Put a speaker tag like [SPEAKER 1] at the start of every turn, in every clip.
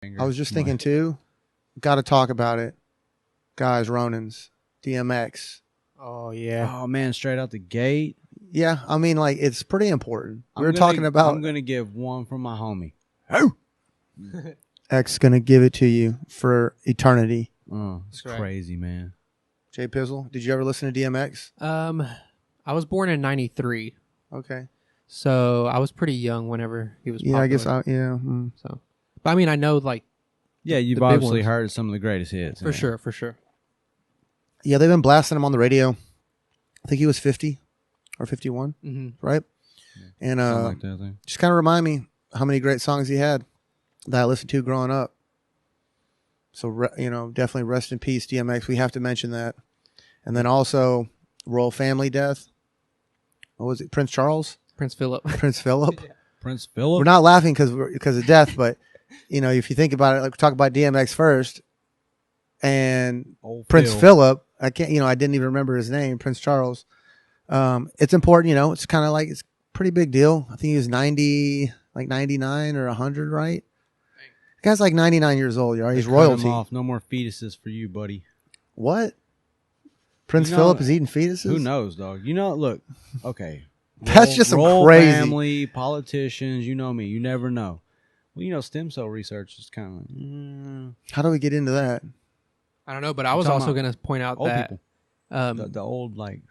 [SPEAKER 1] I was just thinking too. Got to talk about it, guys. Ronins, DMX.
[SPEAKER 2] Oh yeah.
[SPEAKER 3] Oh man, straight out the gate.
[SPEAKER 1] Yeah, I mean, like it's pretty important. We're talking about.
[SPEAKER 3] I'm gonna give one from my homie.
[SPEAKER 1] Oh. X gonna give it to you for eternity.
[SPEAKER 3] Oh, it's crazy, man.
[SPEAKER 1] Jay Pizzle, did you ever listen to DMX?
[SPEAKER 2] I was born in '93.
[SPEAKER 1] Okay.
[SPEAKER 2] So I was pretty young whenever he was.
[SPEAKER 1] Yeah,
[SPEAKER 2] popular.
[SPEAKER 1] I guess. Yeah.
[SPEAKER 2] So, but I mean, I know like.
[SPEAKER 3] Yeah, you've
[SPEAKER 2] the big
[SPEAKER 3] obviously
[SPEAKER 2] ones.
[SPEAKER 3] heard some of the greatest hits.
[SPEAKER 2] For sure, for sure.
[SPEAKER 1] Yeah, they've been blasting him on the radio. I think he was 50 or 51, right?
[SPEAKER 3] Yeah,
[SPEAKER 1] and
[SPEAKER 3] like that, I think.
[SPEAKER 1] Just kind of remind me how many great songs he had that I listened to growing up. So, definitely rest in peace, DMX. We have to mention that. And then also, royal family death. What was it? Prince Charles?
[SPEAKER 2] Prince Philip.
[SPEAKER 1] Prince Philip?
[SPEAKER 2] Yeah.
[SPEAKER 3] Prince Philip?
[SPEAKER 1] We're not laughing because of death, but, if you think about it, like talk about DMX first and Prince Philip, I can't, I didn't even remember his name, Prince Charles. It's important, it's kind of like, it's a pretty big deal. I think he was 90, like 99 or 100, right? The guy's like 99 years old, y'all. He's royalty.
[SPEAKER 3] Off. No more fetuses for you, buddy.
[SPEAKER 1] What? Prince Philip is eating fetuses?
[SPEAKER 3] Who knows, dog? Look, okay.
[SPEAKER 1] That's just some crazy.
[SPEAKER 3] Family, politicians, you know me. You never know. Well, stem cell research is kind of like...
[SPEAKER 1] How do we get into that?
[SPEAKER 2] I don't know, but I was also going to point out
[SPEAKER 3] old
[SPEAKER 2] that...
[SPEAKER 3] people. The old, like...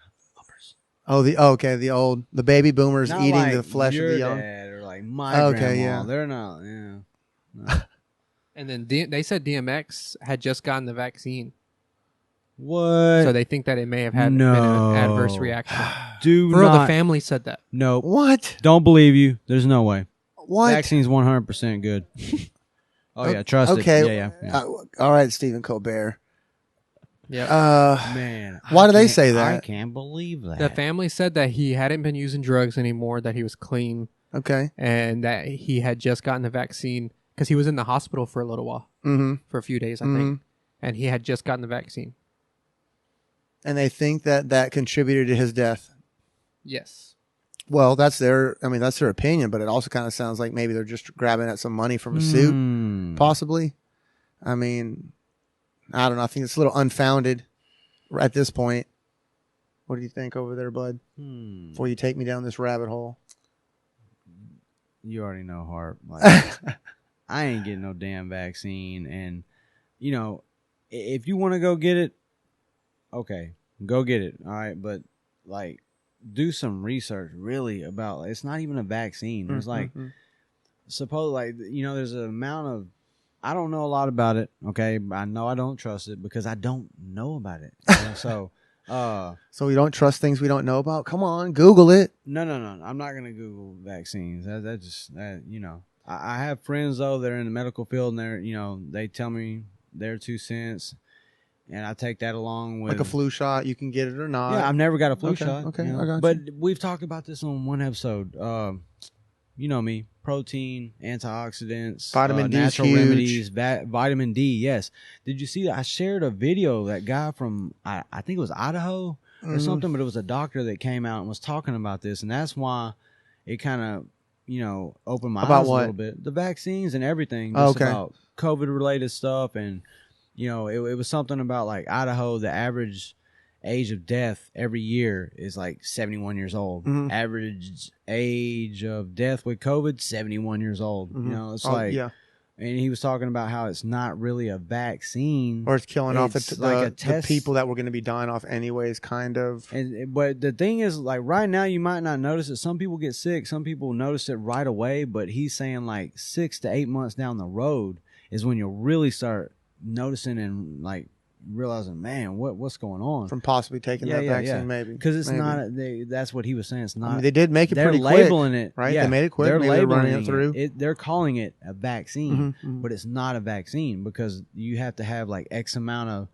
[SPEAKER 1] The baby boomers
[SPEAKER 3] not
[SPEAKER 1] eating
[SPEAKER 3] like
[SPEAKER 1] the flesh of the young.
[SPEAKER 3] Dad or like my grandma.
[SPEAKER 1] Yeah.
[SPEAKER 3] They're not, No.
[SPEAKER 2] And then they said DMX had just gotten the vaccine.
[SPEAKER 3] What?
[SPEAKER 2] So they think that it may have been an adverse reaction. The family said that.
[SPEAKER 3] No.
[SPEAKER 1] What?
[SPEAKER 3] Don't believe you. There's no way.
[SPEAKER 1] What?
[SPEAKER 3] Vaccine's 100% good. Oh, yeah. Trust it.
[SPEAKER 1] Okay.
[SPEAKER 3] Yeah.
[SPEAKER 1] All right, Stephen Colbert.
[SPEAKER 2] Yeah.
[SPEAKER 3] Man.
[SPEAKER 1] Why do they say that?
[SPEAKER 3] I can't believe that.
[SPEAKER 2] The family said that he hadn't been using drugs anymore, that he was clean.
[SPEAKER 1] Okay.
[SPEAKER 2] And that he had just gotten the vaccine because he was in the hospital for a little while. For a few days, I think. And he had just gotten the vaccine.
[SPEAKER 1] And they think that contributed to his death.
[SPEAKER 2] Yes.
[SPEAKER 1] Well, that's their opinion, but it also kind of sounds like maybe they're just grabbing at some money from a suit, possibly. I mean, I don't know. I think it's a little unfounded at this point. What do you think over there, bud? Before you take me down this rabbit hole.
[SPEAKER 3] You already know, Harp. Like, I ain't getting no damn vaccine. And, if you want to go get it, okay, go get it. All right. But, like, do some research really about, it's not even a vaccine. There's like, suppose, like, there's an amount of, I don't know a lot about it. Okay. I know I don't trust it because I don't know about it. So
[SPEAKER 1] we don't trust things we don't know about? Come on, Google it.
[SPEAKER 3] No. I'm not going to Google vaccines. I have friends though that are in the medical field and they tell me their 2 cents, and I take that along with
[SPEAKER 1] like a flu shot. You can get it or not.
[SPEAKER 3] Yeah, I've never got a flu shot.
[SPEAKER 1] Okay, I got
[SPEAKER 3] but we've talked about this on one episode. You know me, protein, antioxidants,
[SPEAKER 1] vitamin D,
[SPEAKER 3] natural
[SPEAKER 1] huge.
[SPEAKER 3] remedies, vitamin D. Yes. Did you see that? I shared a video. That guy from I think it was Idaho or something, but it was a doctor that came out and was talking about this, and that's why it kind of opened my eyes a little bit. The vaccines and everything, just about COVID related stuff, and it was something about like Idaho. The average age of death every year is like 71 years old. Average age of death with COVID, 71 years old. It's and he was talking about how it's not really a vaccine,
[SPEAKER 1] or it's killing off the people that were going to be dying off anyways, kind of.
[SPEAKER 3] But the thing is, like right now, you might not notice it. Some people get sick, some people notice it right away. But he's saying like 6 to 8 months down the road is when you'll really start noticing and like realizing, man, what's going on
[SPEAKER 1] from possibly taking that vaccine, maybe
[SPEAKER 3] because it's not. That's what he was saying. It's not.
[SPEAKER 1] I mean, they did make it
[SPEAKER 3] they're
[SPEAKER 1] pretty
[SPEAKER 3] labeling
[SPEAKER 1] quick,
[SPEAKER 3] it
[SPEAKER 1] right?
[SPEAKER 3] Yeah,
[SPEAKER 1] they made it quick.
[SPEAKER 3] They're labeling
[SPEAKER 1] it through.
[SPEAKER 3] They're calling it a vaccine, but it's not a vaccine because you have to have like X amount of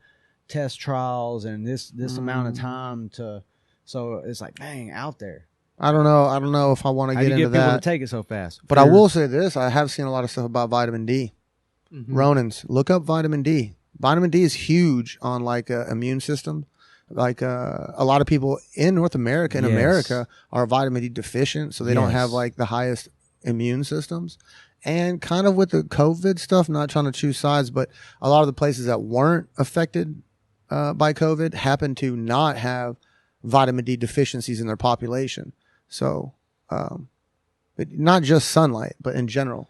[SPEAKER 3] test trials and this amount of time to. So it's like, dang, out there.
[SPEAKER 1] I don't know if I want to get into that.
[SPEAKER 3] People to take it so fast?
[SPEAKER 1] But I will say this: I have seen a lot of stuff about vitamin D. Ronins, look up vitamin D. Vitamin D is huge on like immune system. Like a lot of people in North America, America, are vitamin D deficient, so they don't have like the highest immune systems. And kind of with the COVID stuff, not trying to choose sides, but a lot of the places that weren't affected by COVID happen to not have vitamin D deficiencies in their population. So, not just sunlight, but in general,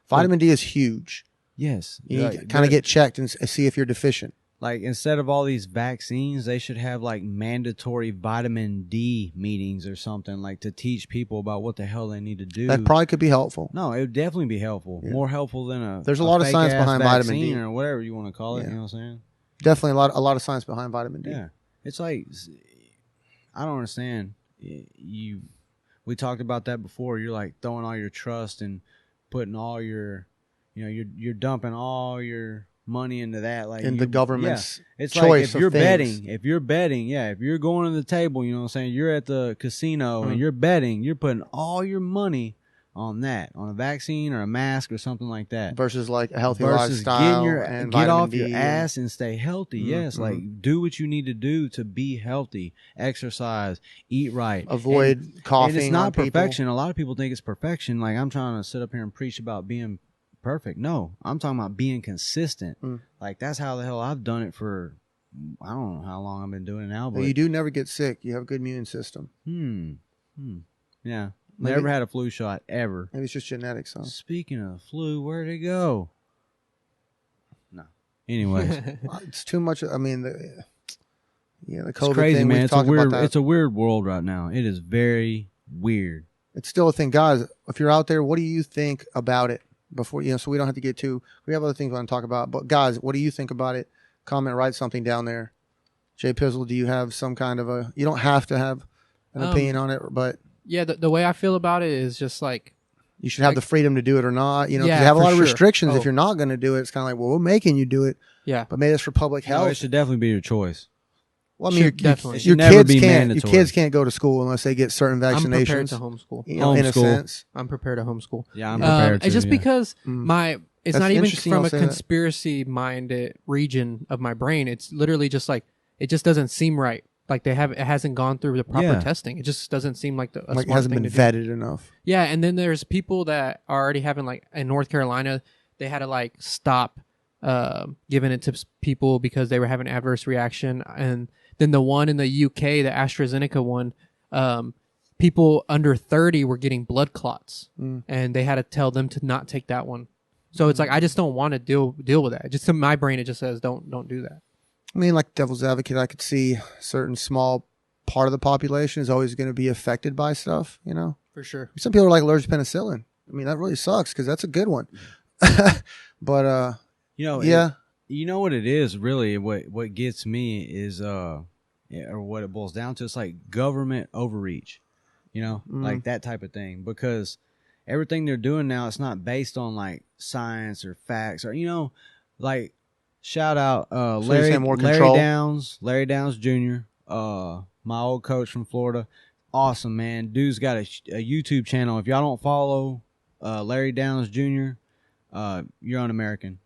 [SPEAKER 1] vitamin D is huge.
[SPEAKER 3] Yes.
[SPEAKER 1] You need to kind of get checked and see if you're deficient.
[SPEAKER 3] Like, instead of all these vaccines, they should have like mandatory vitamin D meetings or something, like to teach people about what the hell they need to do.
[SPEAKER 1] That probably could be helpful.
[SPEAKER 3] No, it would definitely be helpful. Yeah. More helpful than
[SPEAKER 1] There's a lot of science behind vitamin D,
[SPEAKER 3] or whatever you want to call it.
[SPEAKER 1] Yeah.
[SPEAKER 3] You know what I'm saying?
[SPEAKER 1] Definitely a lot of science behind vitamin D.
[SPEAKER 3] Yeah, it's like, I don't understand. We talked about that before. You're like throwing all your trust and putting all your, you're dumping all your money into that, like
[SPEAKER 1] in the government's
[SPEAKER 3] it's
[SPEAKER 1] choice.
[SPEAKER 3] Like if you're betting, if you're going to the table, you know what I'm saying, you're at the casino and you're betting, you're putting all your money on a vaccine or a mask or something like that,
[SPEAKER 1] versus like a healthy lifestyle and
[SPEAKER 3] get off
[SPEAKER 1] D
[SPEAKER 3] your ass and stay healthy. Yes, like do what you need to do to be healthy, exercise, eat right,
[SPEAKER 1] avoid coughing.
[SPEAKER 3] And it's not perfection. A lot of people think it's perfection. Like, I'm trying to sit up here and preach about being perfect. No, I'm talking about being consistent. Like, that's how the hell I've done it for, I don't know how long I've been doing it now. But
[SPEAKER 1] you do never get sick. You have a good immune system.
[SPEAKER 3] Yeah. Never had a flu shot ever.
[SPEAKER 1] Maybe it's just genetics, huh?
[SPEAKER 3] Speaking of flu, where'd it go? No. Anyways.
[SPEAKER 1] It's too much. I mean, the COVID
[SPEAKER 3] it's crazy,
[SPEAKER 1] thing.
[SPEAKER 3] Man. It's a weird world right now. It is very weird.
[SPEAKER 1] It's still a thing. Guys, if you're out there, what do you think about it? Before, so we don't have to get too, we have other things we want to talk about. But guys, what do you think about it? Comment, write something down there. Jay Pizzle, do you have some kind of you don't have to have an opinion on it, but.
[SPEAKER 2] Yeah, the way I feel about it is just like,
[SPEAKER 1] you should have the freedom to do it or not. You have a lot of restrictions. If you're not going to do it, it's kind of like, well, we're making you do it.
[SPEAKER 2] Yeah.
[SPEAKER 1] But maybe it's for public health.
[SPEAKER 3] No, it should definitely be your choice.
[SPEAKER 1] Well, I mean,
[SPEAKER 2] definitely.
[SPEAKER 1] your kids can't go to school unless they get certain vaccinations. I'm
[SPEAKER 2] prepared to homeschool.
[SPEAKER 1] In a sense.
[SPEAKER 2] I'm prepared to homeschool.
[SPEAKER 3] Yeah, I'm prepared to.
[SPEAKER 2] It's just because it's not even from a
[SPEAKER 1] that.
[SPEAKER 2] conspiracy-minded region of my brain. It's literally just like, it just doesn't seem right. Like it hasn't gone through the proper testing. It just doesn't seem like
[SPEAKER 1] it hasn't been vetted enough.
[SPEAKER 2] Yeah, and then there's people that are already having, like, in North Carolina, they had to like stop giving it to people because they were having adverse reaction. And then the one in the UK, the AstraZeneca one, people under 30 were getting blood clots, and they had to tell them to not take that one. So it's like, I just don't want to deal with that. Just in my brain, it just says don't do that.
[SPEAKER 1] I mean, like devil's advocate, I could see a certain small part of the population is always going to be affected by stuff,
[SPEAKER 2] For sure.
[SPEAKER 1] Some people are like allergic to penicillin. I mean, that really sucks because that's a good one. But,
[SPEAKER 3] yeah. You know what it is, really? What gets me is, or what it boils down to, it's like government overreach, like that type of thing. Because everything they're doing now, it's not based on like science or facts or, like, shout out Larry Downs Jr., my old coach from Florida. Awesome, man. Dude's got a YouTube channel. If y'all don't follow Larry Downs Jr., you're un-American.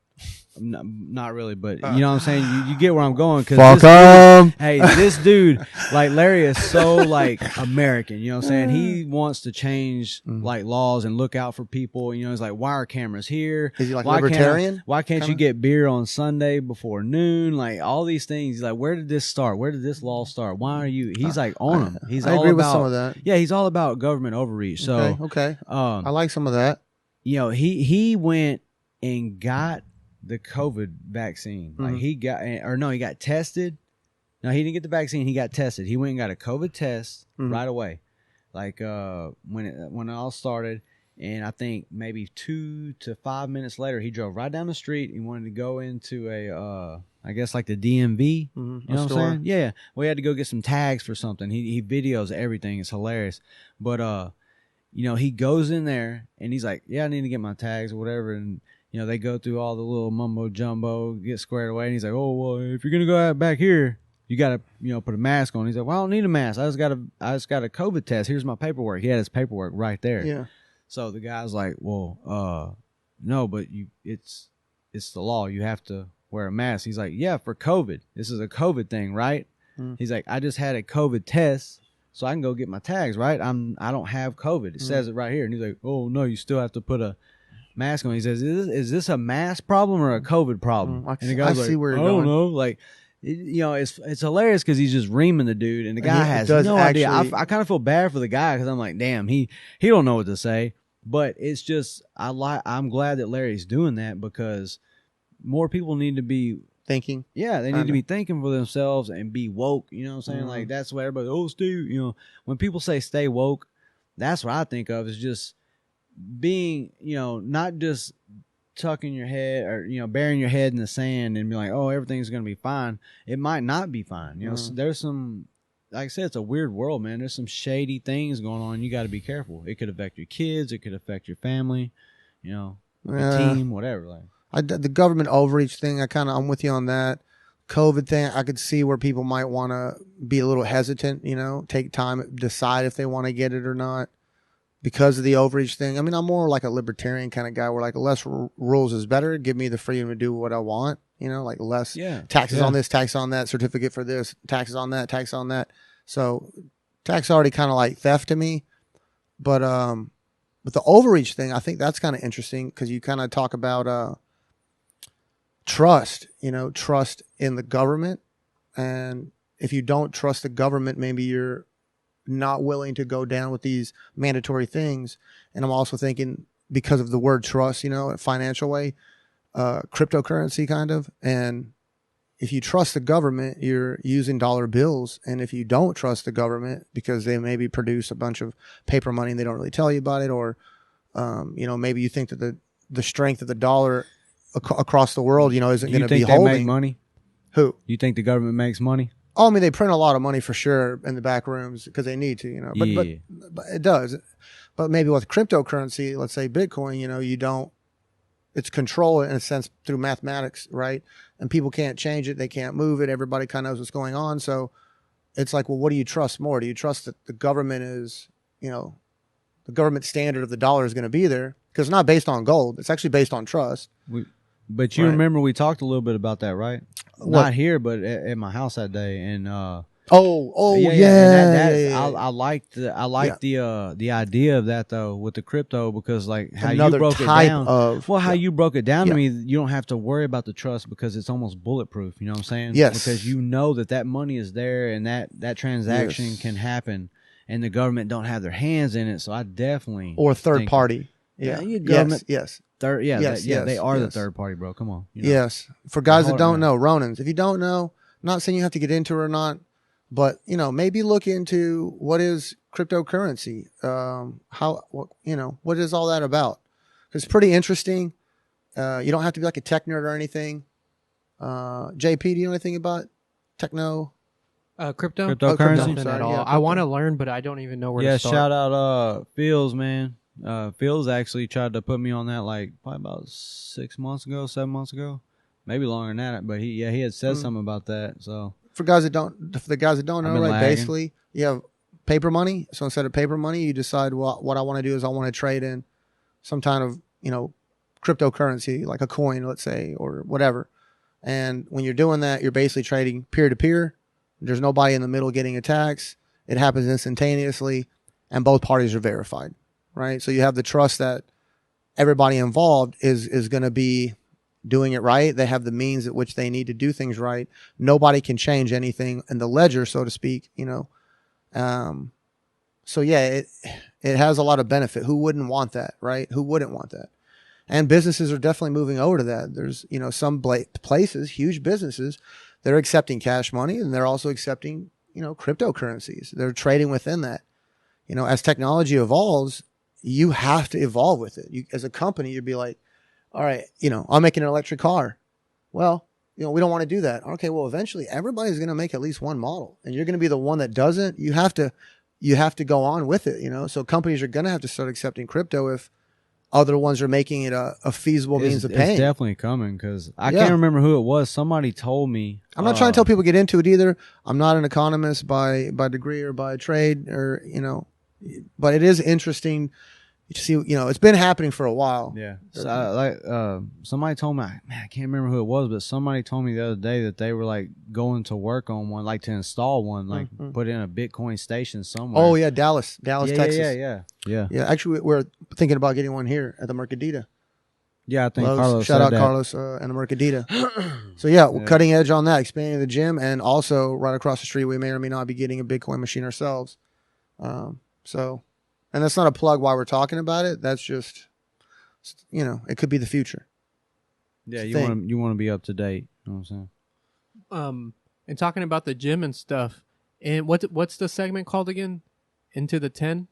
[SPEAKER 3] Not really, but you know what I'm saying? You get where I'm going.
[SPEAKER 1] Fuck him.
[SPEAKER 3] Hey, this dude, like Larry, is so like American. You know what I'm saying? He wants to change like laws and look out for people. He's like, why are cameras here?
[SPEAKER 1] Is he like libertarian?
[SPEAKER 3] Why can't you get beer on Sunday before noon? Like all these things. He's like, where did this start? Where did this law start? Why are you? He's like on him.
[SPEAKER 1] I agree with some of that.
[SPEAKER 3] Yeah, he's all about government overreach. So
[SPEAKER 1] okay. I like some of that.
[SPEAKER 3] He went and got the COVID vaccine. Like he got tested. No, he didn't get the vaccine. He got tested. He went and got a COVID test right away. Like when it all started, and I think maybe 2 to 5 minutes later, he drove right down the street. He wanted to go into a I guess like the DMV. You know what I'm saying? Yeah. Well, he had to go get some tags for something. He videos everything. It's hilarious. But he goes in there and he's like, yeah, I need to get my tags or whatever. And they go through all the little mumbo jumbo, get squared away, and he's like, "Oh well, if you're gonna go out back here, you gotta, put a mask on." He's like, "Well, I don't need a mask. I just got a COVID test. Here's my paperwork." He had his paperwork right there.
[SPEAKER 1] Yeah.
[SPEAKER 3] So the guy's like, "Well, no, but it's the law. You have to wear a mask." He's like, "Yeah, for COVID. This is a COVID thing, right?" He's like, "I just had a COVID test, so I can go get my tags, right? I don't have COVID. It says it right here." And he's like, "Oh no, you still have to put a mask on. He says, "Is this a mask problem or a COVID problem?" And the guy's like,
[SPEAKER 1] see where you're
[SPEAKER 3] "I don't
[SPEAKER 1] going.
[SPEAKER 3] know." Like, it's hilarious because he's just reaming the dude, and the guy has
[SPEAKER 1] does
[SPEAKER 3] no idea.
[SPEAKER 1] actually-
[SPEAKER 3] I kind of feel bad for the guy because I'm like, damn, he don't know what to say. But it's just I'm glad that Larry's doing that because more people need to be
[SPEAKER 1] thinking.
[SPEAKER 3] Yeah, they need to be thinking for themselves and be woke. You know what I'm saying? Like that's what everybody. Stay. When people say stay woke, that's what I think of is just being, not just tucking your head or burying your head in the sand and be like, oh, everything's gonna be fine. It might not be fine. So there's some, like I said, it's a weird world, man. There's some shady things going on. You got to be careful. It could affect your kids. It could affect your family. Your team, whatever. Like
[SPEAKER 1] the government overreach thing, I'm with you on that. COVID thing, I could see where people might want to be a little hesitant. Take time, decide if they want to get it or not. Because of the overreach thing. I mean, I'm more like a libertarian kind of guy where like less rules is better. Give me the freedom to do what I want, like less taxes on this, tax on that, certificate for this, taxes on that, tax on that. So tax already kind of like theft to me. But the overreach thing, I think that's kind of interesting because you kind of talk about trust, trust in the government. And if you don't trust the government, maybe you're not willing to go down with these mandatory things. And I'm also thinking because of the word trust, in a financial way, cryptocurrency kind of. And if you trust the government, you're using dollar bills. And if you don't trust the government because they maybe produce a bunch of paper money and they don't really tell you about it, or, maybe you think that the strength of the dollar across the world, isn't going to be holding.
[SPEAKER 3] Make money?
[SPEAKER 1] Who?
[SPEAKER 3] You think the government makes money?
[SPEAKER 1] Oh, I mean, they print a lot of money for sure in the back rooms because they need to, But it does. But maybe with cryptocurrency, let's say Bitcoin, you don't. It's control in a sense through mathematics, right? And people can't change it. They can't move it. Everybody kind of knows what's going on. So it's like, well, what do you trust more? Do you trust that the government is, the government standard of the dollar is going to be there? Because it's not based on gold. It's actually based on trust.
[SPEAKER 3] But you remember we talked a little bit about that, right?
[SPEAKER 1] What?
[SPEAKER 3] Not here, but at my house that day, and
[SPEAKER 1] yeah.
[SPEAKER 3] I like the idea of that though with the crypto because like how
[SPEAKER 1] Another
[SPEAKER 3] you broke
[SPEAKER 1] type
[SPEAKER 3] it down.
[SPEAKER 1] of
[SPEAKER 3] Well, how you broke it down to me, you don't have to worry about the trust because it's almost bulletproof. You know what I'm saying?
[SPEAKER 1] Yes.
[SPEAKER 3] Because you know that money is there and that transaction can happen, and the government don't have their hands in it. So I definitely
[SPEAKER 1] or third party.
[SPEAKER 3] Yeah,
[SPEAKER 1] government. Yes.
[SPEAKER 3] Third, they are the
[SPEAKER 1] yes.
[SPEAKER 3] third party, bro. Come on.
[SPEAKER 1] Yes. For guys that don't know, Ronins, if you don't know, I'm not saying you have to get into it or not, but maybe look into what is cryptocurrency. What is all that about? It's pretty interesting. You don't have to be like a tech nerd or anything. JP, do you know anything about techno?
[SPEAKER 2] Crypto?
[SPEAKER 3] Cryptocurrency?
[SPEAKER 2] Nothing at all. I want to learn, but I don't even know where to start.
[SPEAKER 3] Shout out Fields, man. Fields actually tried to put me on that like probably about 7 months ago, maybe longer than that. But he had said something about that. So
[SPEAKER 1] for the guys that don't know, right? Basically, you have paper money. So instead of paper money, you decide what I want to do is I want to trade in some kind of cryptocurrency like a coin, let's say, or whatever. And when you're doing that, you're basically trading peer to peer. There's nobody in the middle getting a tax. It happens instantaneously, and both parties are verified. Right. So you have the trust that everybody involved is going to be doing it right. They have the means at which they need to do things right. Nobody can change anything in the ledger, so to speak, So yeah, it has a lot of benefit. Who wouldn't want that? Right. Who wouldn't want that? And businesses are definitely moving over to that. There's, some places, huge businesses, they're accepting cash money and they're also accepting, cryptocurrencies. They're trading within that. As technology evolves, you have to evolve with it. As a company, you'd be like, all right, I'm making an electric car. Well, we don't want to do that. Okay, well, eventually everybody's going to make at least one model and you're going to be the one that doesn't. You have to go on with it, So companies are going to have to start accepting crypto if other ones are making it a feasible means of paying.
[SPEAKER 3] It's definitely coming because I can't remember who it was. Somebody told me.
[SPEAKER 1] I'm not trying to tell people to get into it either. I'm not an economist by degree or by trade or, but it is interesting to see, it's been happening for a while.
[SPEAKER 3] Yeah. So somebody told me, man, I can't remember who it was, but somebody told me the other day that they were like going to work on one, like to install one, like put in a Bitcoin station somewhere.
[SPEAKER 1] Oh yeah. Dallas, Texas.
[SPEAKER 3] Yeah.
[SPEAKER 1] Actually, we're thinking about getting one here at the Mercadita.
[SPEAKER 3] Yeah, I think
[SPEAKER 1] Lowe's.
[SPEAKER 3] Carlos
[SPEAKER 1] Shout
[SPEAKER 3] said
[SPEAKER 1] out
[SPEAKER 3] that.
[SPEAKER 1] Carlos and Mercadita. So yeah, we're cutting edge on that, expanding the gym, and also right across the street, we may or may not be getting a Bitcoin machine ourselves. So, and that's not a plug while we're talking about it. That's just, it could be the future.
[SPEAKER 3] Yeah, you want to be up to date. You know what I'm saying?
[SPEAKER 2] And talking about the gym and stuff, and what's the segment called again? Into the 10?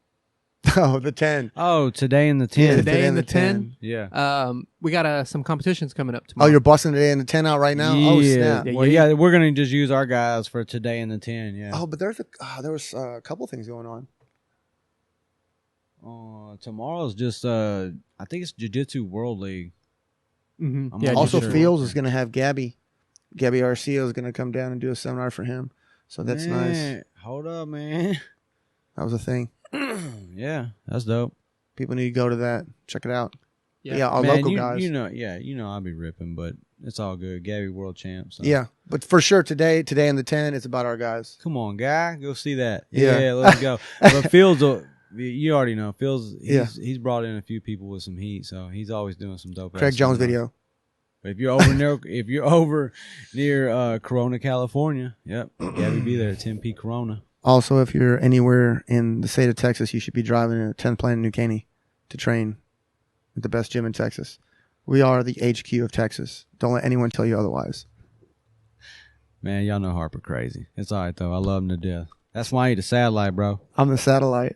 [SPEAKER 1] Oh, the 10.
[SPEAKER 3] Oh, today in the 10.
[SPEAKER 1] Yeah,
[SPEAKER 2] Today in the 10.
[SPEAKER 3] Yeah.
[SPEAKER 2] We got some competitions coming up tomorrow.
[SPEAKER 1] Oh, you're busting today in the 10 out right now?
[SPEAKER 3] Yeah.
[SPEAKER 1] Oh, snap.
[SPEAKER 3] Well, yeah, we're going to just use our guys for today in the 10, yeah.
[SPEAKER 1] Oh, but there was a couple things going on.
[SPEAKER 3] Tomorrow's just, I think it's Jiu-Jitsu World League.
[SPEAKER 2] Mm-hmm.
[SPEAKER 1] Yeah, also, Fields is going to have Gabby. Gabby Arcia is going to come down and do a seminar for him. So that's nice.
[SPEAKER 3] Hold up, man.
[SPEAKER 1] That was a thing.
[SPEAKER 3] Yeah, that's dope.
[SPEAKER 1] People need to go to that. Check it out.
[SPEAKER 2] Yeah,
[SPEAKER 1] our
[SPEAKER 3] Man,
[SPEAKER 1] local guys.
[SPEAKER 3] I'll be ripping, but it's all good. Gabby World Champ. So.
[SPEAKER 1] Yeah, but for sure today in the 10, it's about our guys.
[SPEAKER 3] Come on, guy. Go see that.
[SPEAKER 1] Yeah.
[SPEAKER 3] Yeah, let's go. But Fields, you already know. Fields, he's brought in a few people with some heat, so he's always doing some dope.
[SPEAKER 1] Craig Jones video.
[SPEAKER 3] But if you're over near Corona, California, yep, Gabby be there. 10P Corona.
[SPEAKER 1] Also, if you're anywhere in the state of Texas, you should be driving a 10 Planet New Caney to train at the best gym in Texas. We are the HQ of Texas. Don't let anyone tell you otherwise.
[SPEAKER 3] Man, y'all know Harper crazy. It's all right, though. I love him to death. That's why I eat a satellite, bro.
[SPEAKER 1] I'm the satellite.